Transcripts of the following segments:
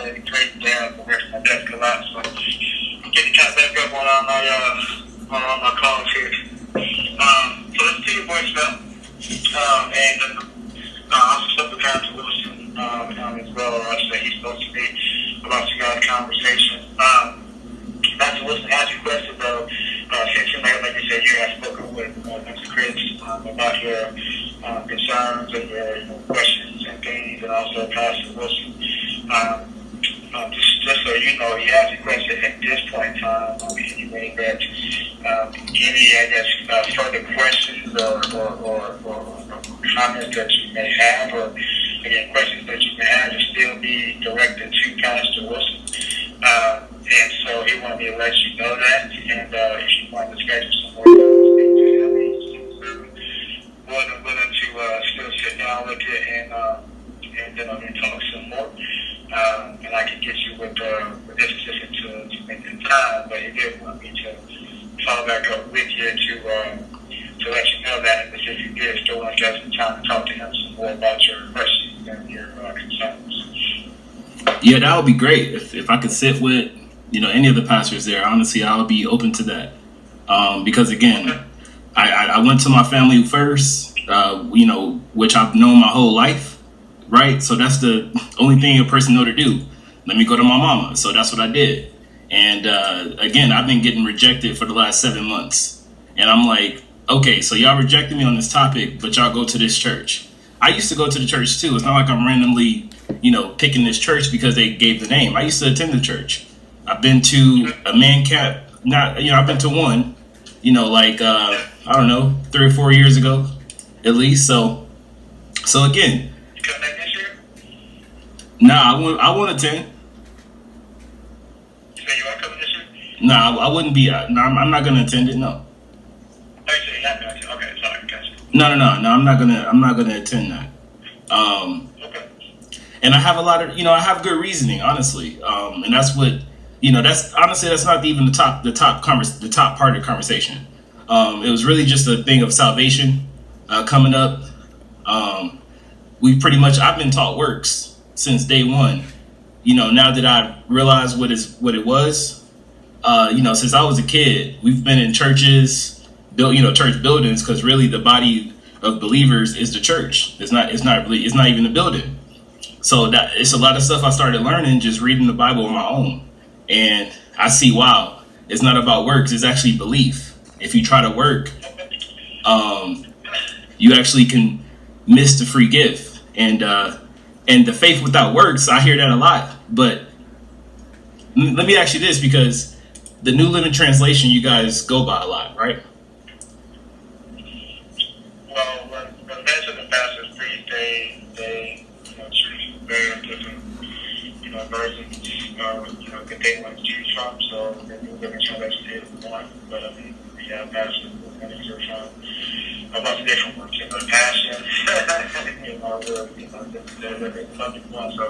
a great day at work. My desk a lot, so I'm getting kind of back up on my calls here. So let's see your voicemail. And also spoke with Pastor Wilson as well. He spoke to me about you guys' conversation. Pastor Wilson has requested, though, since you like you said, you have spoken with Mr. Chris about your concerns and your questions and things, and also Pastor Wilson. Just so you know, he has requested at this point in time, anyway, that any, I guess, further questions or comments that you may have, or again, questions that you may have, to still be directed to Pastor Wilson. And so he wanted me to let you know that, and if you want to schedule some more time to him, he's more than willing to still sit down with you and talk some more. And I can get you with this assistant to make the time, but he did want me to follow back up with you to let you know that, and if you did still want to get some time to talk to him some more about your questions and your concerns. Yeah, that would be great. If I could sit with, any of the pastors there, honestly, I would be open to that. Because again, I went to my family first, which I've known my whole life, right? So that's the only thing a person know to do. Let me go to my mama. So that's what I did. And again, I've been getting rejected for the last 7 months. And I'm like, okay, so y'all rejected me on this topic, but y'all go to this church. I used to go to the church too. It's not like I'm randomly, picking this church because they gave the name. I used to attend the church. I've been to a man camp. I've been to one, I don't know, 3 or 4 years ago, at least. So again. You come back this year? Nah, I won't attend. So you are coming this year? Nah, I wouldn't be. I'm not gonna attend it. No. Oh, so you're not going to? Okay, sorry, gotcha. No. I'm not gonna attend that. Okay. And I have a lot of, I have good reasoning, honestly. And that's what, that's not even the top part of the conversation. It was really just a thing of salvation coming up. I've been taught works since day one. Now that I realized what it was, since I was a kid, we've been in churches, church buildings, because really the body of believers is the church. It's not even a building. So that it's a lot of stuff I started learning just reading the Bible on my own. And I see, wow, it's not about works. It's actually belief. If you try to work, you actually can miss the free gift. And the faith without works, I hear that a lot. But let me ask you this, because the New Living Translation you guys go by a lot, right? Well, when mentioned the pastors preach, they choose various different, versions, that they want to choose from. So the New Living Translation is one, but we have pastors who want to choose from a bunch of different ones. Passion, they're something one. So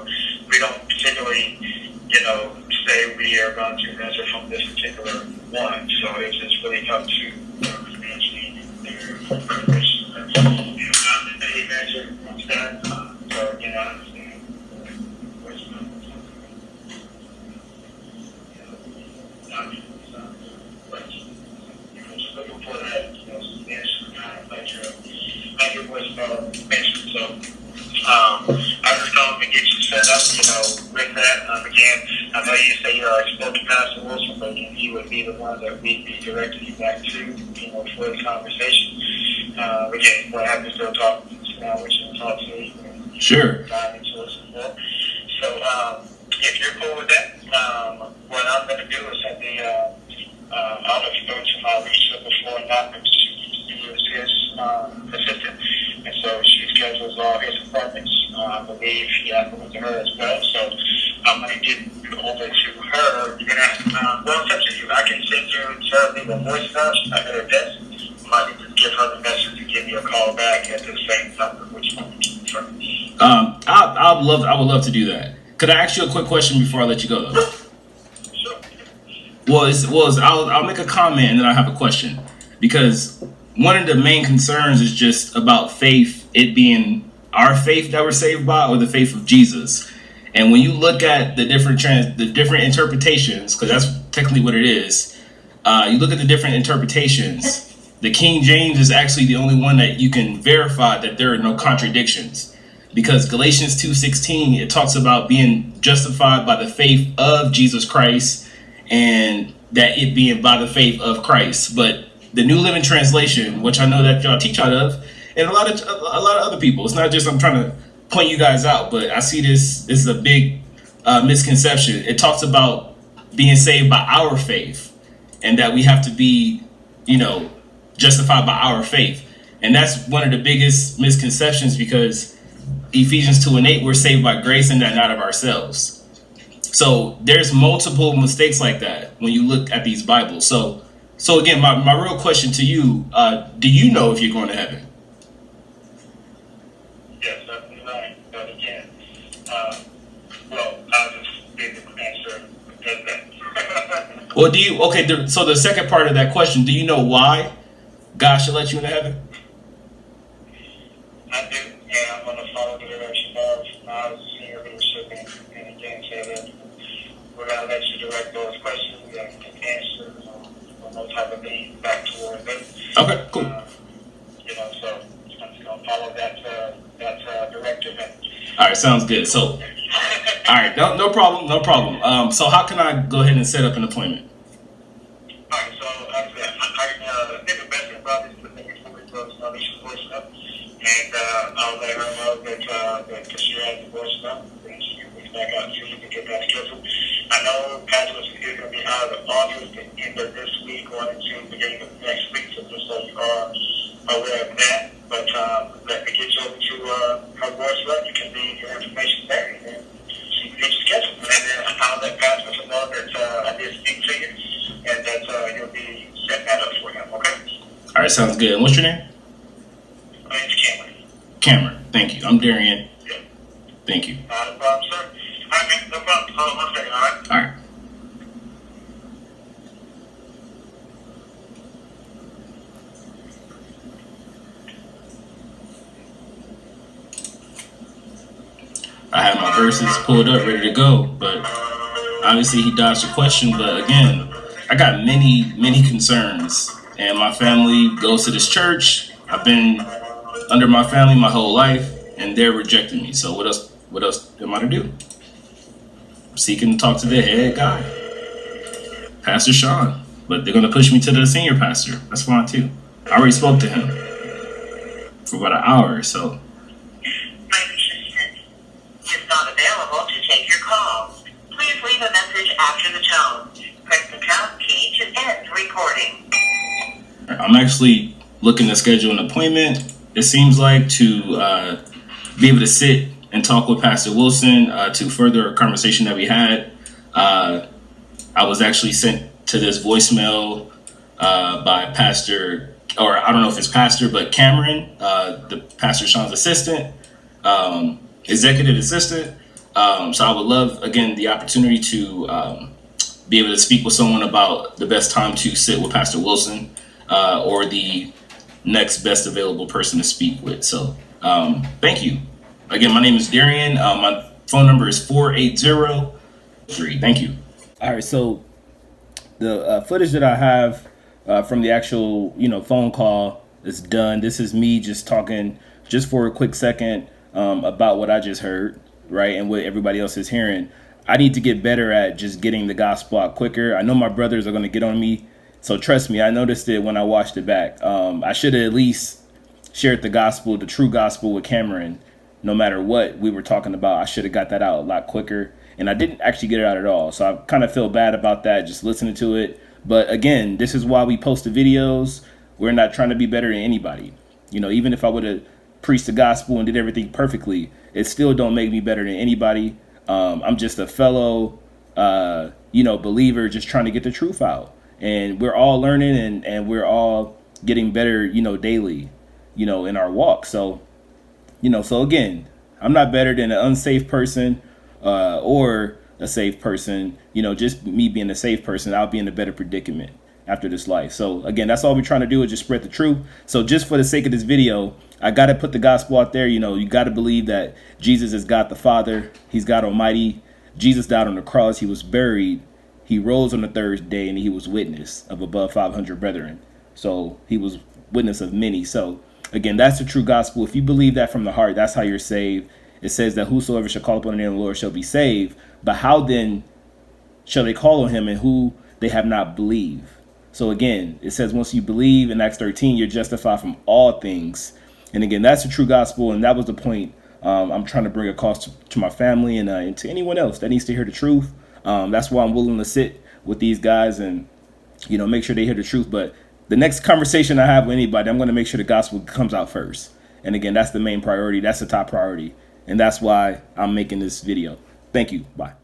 we don't particularly, say we are going to measure from this particular one. So it's just really up to their purpose. Not that they measure from that. So I understand. Looking for that, like your voice mentioned. So I just thought we get you set up, with that. Again, I know you say you already spoke to Pastor Wilson, but again, he would be the one that we'd be directing you back to, for the conversation. Again, we'll have to still talk now, which you'll talk to me. Sure. Dive into us some more. So if you're cool with that, what I'm going to do is send I'll let you go to my research before not, but she is his assistant, and so she schedules all his appointments. I believe he has to to her as well, so I'm going to get you over to her. You're going to, well, it's up to you. I can send you certainly the voice note. She's not at her desk. I might need to give her the message to give you a call back at the same number, which one would you prefer? I would love to do that. Could I ask you a quick question before I let you go, though? I'll make a comment and then I have a question, because one of the main concerns is just about faith, it being our faith that we're saved by or the faith of Jesus. And when you look at the different interpretations, because that's technically what it is, you look at the different interpretations. The King James is actually the only one that you can verify that there are no contradictions, because Galatians 2:16, it talks about being justified by the faith of Jesus Christ, and that it being by the faith of Christ. But the New Living Translation, which I know that y'all teach out of, and a lot of other people, it's not just I'm trying to point you guys out, but I see this is a big misconception. It talks about being saved by our faith, and that we have to be, justified by our faith. And that's one of the biggest misconceptions, because Ephesians 2:8, we're saved by grace and that not of ourselves. So there's multiple mistakes like that when you look at these Bibles. So again, my real question to you, do you know if you're going to heaven? Yes, that's right. But again, I'll just give the answer with that. Well, so the second part of that question, do you know why God should let you into heaven? I do, and I'm going to follow the direction of my senior leadership, and again, say that we're going to let you direct those questions and answer on those type of things back toward them. Okay, cool. So I'm just going to follow that directive. All right, sounds good. So, all right, no problem. So how can I go ahead and set up an appointment? All right, so I think the best thing about this is to make it fully close, Alicia's voice up, and I'll let her know that she has the voice up, and she can reach back out to you to get that scheduled. I know Pastor is going to be out of the office at the end of this week, going into the beginning of next week, so just so you are aware of that. But let me get you over to her voice up. You can leave your information there, and then she can get you scheduled. And then I'll let Pastor know that I did speak to you, and that you'll be setting that up for him, okay? All right, sounds good. And what's your name? My name's Cameron. Cameron, thank you. I'm Darian. Yeah. Thank you. Not a problem, sir. All right, man, no problem. Hold on one second, all right? All right. I have my verses pulled up, ready to go, but obviously he dodged the question. But again, I got many concerns, and my family goes to this church. I've been under my family my whole life, and they're rejecting me. So what else am I to do? I'm seeking to talk to the head guy, Pastor Sean, but they're going to push me to the senior pastor. That's fine too. I already spoke to him for about an hour or so. Not available to take your call. Please leave a message after the tone. Press the pound key to end recording. I'm actually looking to schedule an appointment, it seems like, to be able to sit and talk with Pastor Wilson to further a conversation that we had. I was actually sent to this voicemail by Pastor, or I don't know if it's Pastor, but Cameron, the Pastor Sean's assistant. Executive assistant. So I would love, again, the opportunity to be able to speak with someone about the best time to sit with Pastor Wilson or the next best available person to speak with. So thank you. Again, my name is Darian. My phone number is 480-3. Thank you. All right. So the footage that I have from the actual, phone call is done. This is me just talking just for a quick second about what I just heard, right, and what everybody else is hearing. I need to get better at just getting the gospel out quicker. I know my brothers are going to get on me, so trust me, I noticed it when I watched it back. I should have at least shared the gospel, the true gospel, with Cameron. No matter what we were talking about, I should have got that out a lot quicker, and I didn't actually get it out at all. So I kind of feel bad about that, just listening to it. But again, this is why we post the videos. We're not trying to be better than anybody. Even if I would have preached the gospel and did everything perfectly, it still don't make me better than anybody. I'm just a fellow, believer, just trying to get the truth out. And we're all learning and we're all getting better, daily, in our walk. So, so again, I'm not better than an unsafe person or a safe person. Just me being a safe person, I'll be in a better predicament. after this life. So again, that's all we're trying to do, is just spread the truth. So just for the sake of this video, I got to put the gospel out there. You know, you got to believe that Jesus is God the Father. He's God Almighty. Jesus died on the cross. He was buried. He rose on the third day, and he was witness of above 500 brethren. So he was witness of many. So again, that's the true gospel. If you believe that from the heart, that's how you're saved. It says that whosoever shall call upon the name of the Lord shall be saved. But how then shall they call on him and who they have not believed? So again, it says once you believe in Acts 13, you're justified from all things. And again, that's the true gospel. And that was the point I'm trying to bring across to my family and to anyone else that needs to hear the truth. That's why I'm willing to sit with these guys and, you know, make sure they hear the truth. But the next conversation I have with anybody, I'm going to make sure the gospel comes out first. And again, that's the main priority. That's the top priority. And that's why I'm making this video. Thank you. Bye.